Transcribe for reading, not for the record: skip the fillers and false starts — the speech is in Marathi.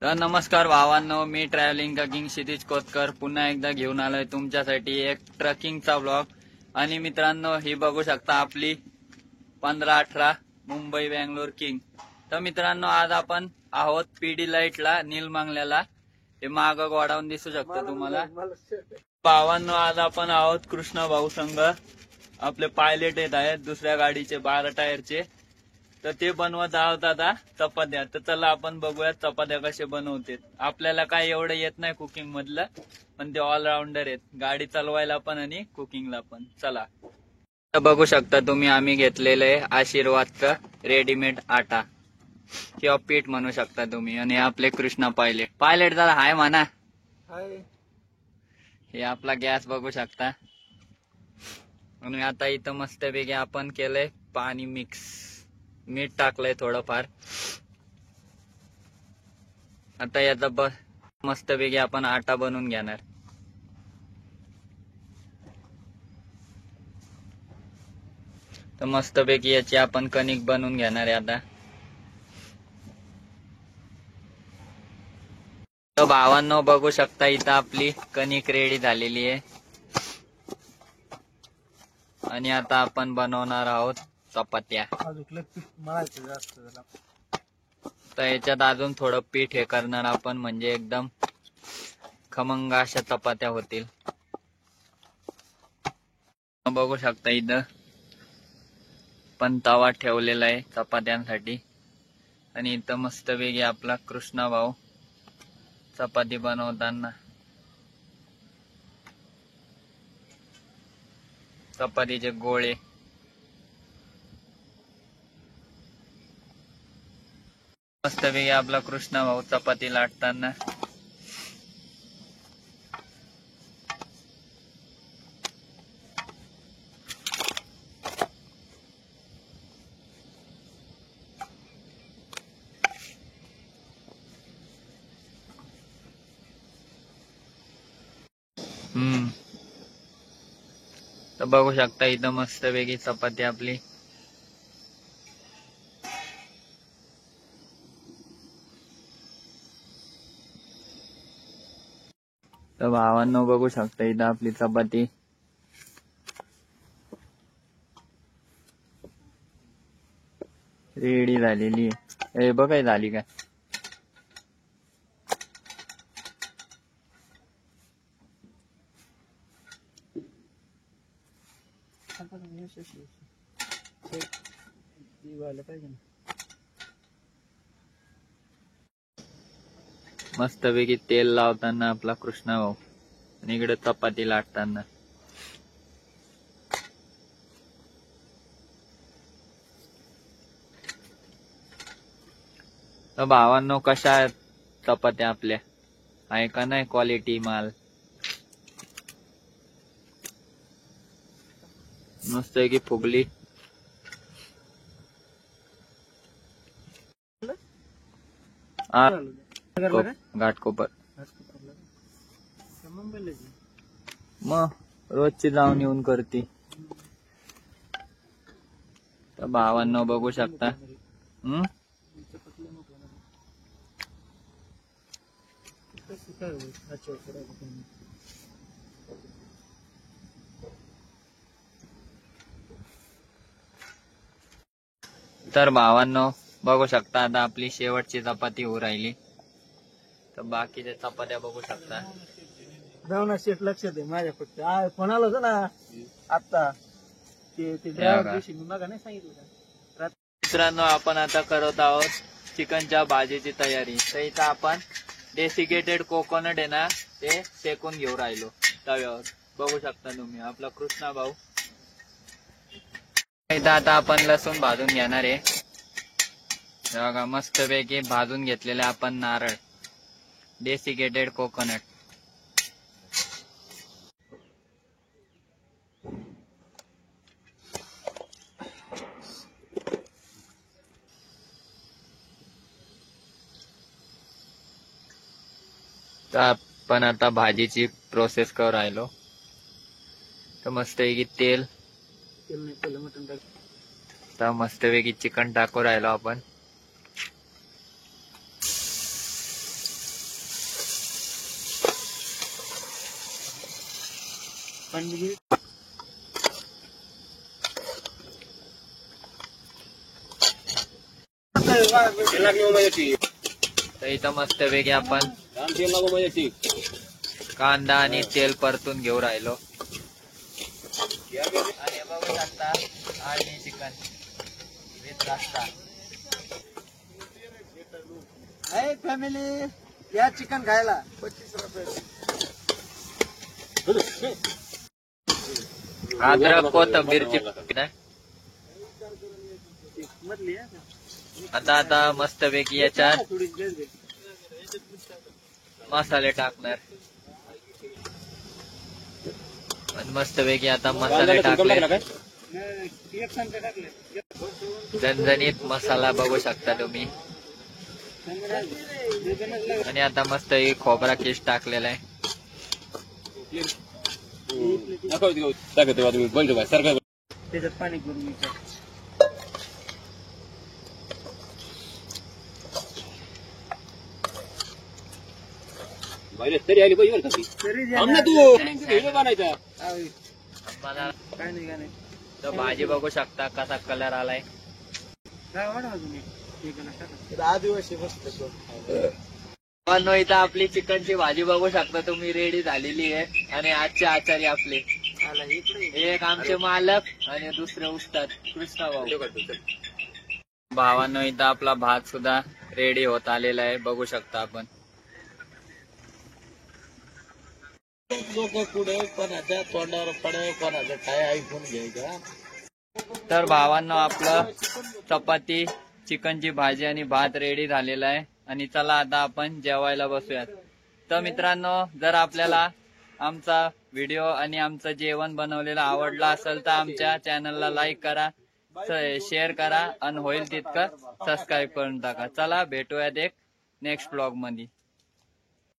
तर नमस्कार भावांनो, मी ट्रॅव्हलिंग का किंग क्षितिज कोतकर पुन्हा एकदा घेऊन आलोय तुमच्यासाठी एक ट्रकिंगचा ब्लॉग। आणि मित्रांनो, ही बघू शकता आपली 1518 मुंबई बेंगलोर किंग। तर मित्रांनो, आज आपण आहोत पीडी लाईटला नीलमांगल्याला। हे माग गोडाऊन दिसू शकतं तुम्हाला। भावांनो, आज आपण आहोत कृष्णा भाऊ संघ। आपले पायलट येत आहेत दुसऱ्या गाडीचे 12 टायरचे। तर ते बनवत आहोत आता चपात्या। तर चला आपण बघूया चपात्या कसे बनवते। आपल्याला काय एवढं येत नाही कुकिंग मधलं, पण ते ऑलराऊंडर आहेत गाडी चालवायला पण आणि कुकिंगला पण। चला, तर बघू शकता तुम्ही आम्ही घेतलेलं आहे आशीर्वादचं रेडीमेड आटा किंवा पीठ म्हणू शकता तुम्ही। आणि आपले कृष्णा पायलट जरा हाय म्हणा। हे आपला गॅस बघू शकता। आणि आता इथं मस्तपैकी आपण केलंय पाणी मिक्स, मीठ टाकलंय थोडंफार। आता याचा मस्तपैकी आपण आटा बनवून घेणार। तर मस्तपैकी याची आपण कणिक बनवून घेणार आहे आता। तर भावांनो बघू शकता इथं आपली कणिक रेडी झालेली आहे। आणि आता आपण बनवणार आहोत चपात्या। तर याच्यात अजून थोडं पीठ हे करणार आपण, म्हणजे एकदम खमंग अशा चपात्या होतील। बघू शकता इथं पण तवा ठेवलेला आहे चपात्यांसाठी। आणि इथं मस्तपैकी आपला कृष्णा भाऊ चपाती बनवताना चपातीचे गोळे। मस्तपैकी आपला कृष्णा भाऊ चपाती लाटताना। तर बघू शकता इथं मस्तपैकी चपाती आपली तर भावांनो बघू शकता इथं आपली चपाती रेडी झालेली आहे। हे बघाय झाली का? मस्तपैकी तेल लावताना आपला कृष्णा भाऊ आणि इकडे चपाती लाटताना। तर भावांनो कशा आहेत चपात्या आपल्या, आहे का नाही क्वालिटी माल? मस्त आहे की फुगली। घाटकोपर मग रोजची जाऊन येऊन करती। तर भावांनो बघू शकता तर भावांनो बघू शकता आता आपली शेवटची चपाती होऊ राहिली। तर बाकीच्या चपात्या बघू शकता। जाऊन शेट लक्षात आहे माझ्या, फक्त फोन आला होता ना आता ते ड्रायव्हर दिवशी मी मग नाही सांगितलं। मित्रांनो आपण आता करत आहोत चिकनच्या भाजीची तयारी। तर इथं आपण डेसिकेटेड कोकोनट आहे ना ते शेकून घेऊ राहिलो तव्यावर। बघू शकता तुम्ही आपला कृष्णा भाऊ। इथं आता आपण लसूण भाजून घेणार आहे। बघा मस्तपैकी भाजून घेतलेले आपण नारळ, डेसिकेटेड कोकोनट। तर आपण आता भाजीची प्रोसेस करू राहिलो। तर मस्तपैकी तेल नाही पहिलं मटण टाक। तर मस्तपैकी चिकन टाकू राहिलो आपण। पण तर इथं मस्त वेगळी आपण कांदा आणि तेल परतून घेऊ राहिलो. आणि बघू शकता आणि चिकन विथ रस्सा. फॅमिली या चिकन खायला 25 रुपये. अद्रक कोथिंबीरची मधली आता मस्त पैकी याच्यात मसाले टाकणार. मस्त पैकी आता मसाले टाकले. झणझणीत मसाला बघू शकता तुम्ही. आणि आता मस्त एक खोबरा किस टाकलेला आहे. त्याच्यात पाणी करून तरी आली पाहिजे बनायचा. मला काय नाही तर भाजी बघू शकता कसा कलर आलाय. आदिवासी मस्त पण इथं आपली चिकनची भाजी बघू शकता तुम्ही रेडी झालेली आहे. आणि आजचे आचार्य आपले एक आमचे मालक आणि दुसरे उस्ताद कृष्णा भाऊ. भावांनो इथं आपला भात सुद्धा रेडी होत आलेला आहे बघू शकता आपण. लोक पुढे कोणाच्या तोंडावर पडे कोणाचं काय ऐकून घ्यायचं. तर भावांनो आपलं चपाती चिकनची भाजी आणि भात रेडी झालेला आहे. आणि चला आता आपण जेवायला बसूयात. तर मित्रांनो जर आपल्याला आमचा व्हिडिओ आणि आमचं जेवण बनवलेलं आवडलं असेल तर आमच्या चॅनलला लाईक करा, शेअर करा आणि होईल तितकं सबस्क्राईब करून टाका. चला भेटूयात एक नेक्स्ट ब्लॉग मध्ये.